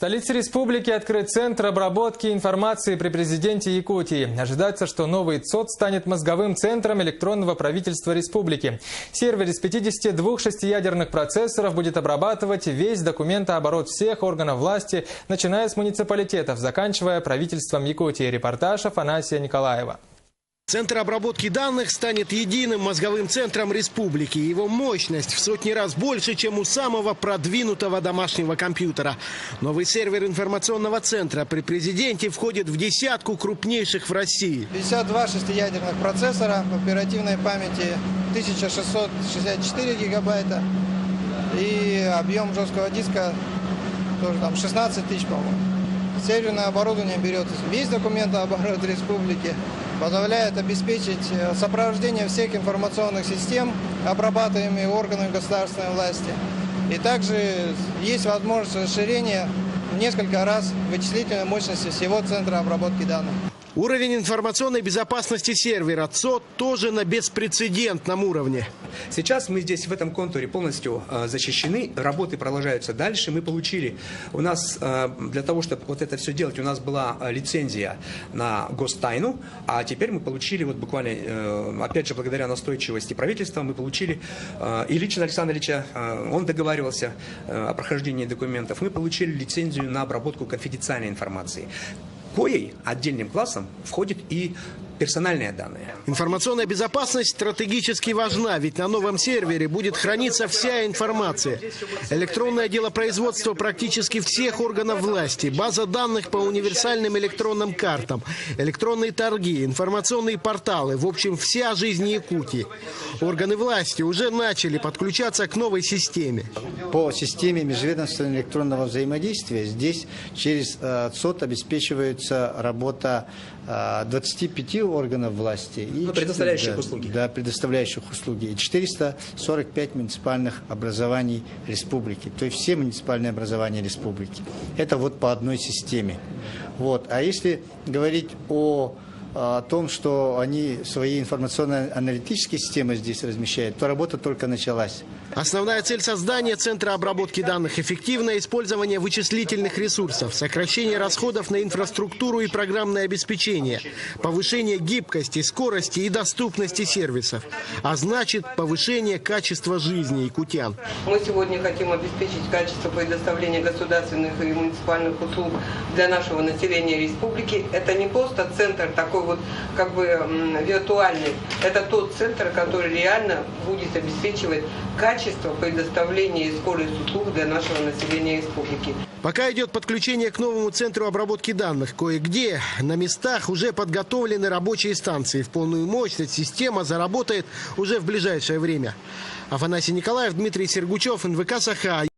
столице республики открыт Центр обработки информации при президенте Якутии. Ожидается, что новый ЦОД станет мозговым центром электронного правительства республики. Сервер из 52 шестиядерных процессоров будет обрабатывать весь документооборот всех органов власти, начиная с муниципалитетов, заканчивая правительством Якутии. Репортаж Афанасия Николаева. Центр обработки данных станет единым мозговым центром республики. Его мощность в сотни раз больше, чем у самого продвинутого домашнего компьютера. Новый сервер информационного центра при президенте входит в десятку крупнейших в России. 52 шестиядерных процессора, оперативной памяти 1664 гигабайта и объем жесткого диска тоже там 16 тысяч, по-моему. Серверное оборудование берет весь документооборот республики, позволяет обеспечить сопровождение всех информационных систем, обрабатываемыми органами государственной власти. И также есть возможность расширения в несколько раз вычислительной мощности всего центра обработки данных. Уровень информационной безопасности сервера ЦОД тоже на беспрецедентном уровне. Сейчас мы здесь в этом контуре полностью защищены, работы продолжаются дальше. Мы получили, у нас для того, чтобы вот это все делать, у нас была лицензия на гостайну, а теперь мы получили, вот буквально, опять же, благодаря настойчивости правительства, мы получили, и лично Александр Ильича, он договаривался о прохождении документов, мы получили лицензию на обработку конфиденциальной информации. Коей отдельным классом входит и персональные данные. Информационная безопасность стратегически важна, ведь на новом сервере будет храниться вся информация. Электронное делопроизводство практически всех органов власти, база данных по универсальным электронным картам, электронные торги, информационные порталы, в общем, вся жизнь Якутии. Органы власти уже начали подключаться к новой системе. По системе межведомственного электронного взаимодействия здесь через ЦОД обеспечивается работа 25 органов власти. И предоставляющих услуги. Да, предоставляющих услуги. И 445 муниципальных образований республики. То есть все муниципальные образования республики. Это вот по одной системе. Вот. А если говорить о том, что они свои информационно-аналитические системы здесь размещают, то работа только началась. Основная цель создания Центра обработки данных – эффективное использование вычислительных ресурсов, сокращение расходов на инфраструктуру и программное обеспечение, повышение гибкости, скорости и доступности сервисов, а значит повышение качества жизни якутян. Мы сегодня хотим обеспечить качество предоставления государственных и муниципальных услуг для нашего населения республики. Это не просто центр такой вот как бы виртуальный, это тот центр, который реально будет обеспечивать качество предоставления и скорость услуг для нашего населения республики. Пока идет подключение к новому центру обработки данных, кое-где на местах уже подготовлены рабочие станции. В полную мощность система заработает уже в ближайшее время. Афанасий Николаев, Дмитрий Сергучев, НВК «Саха».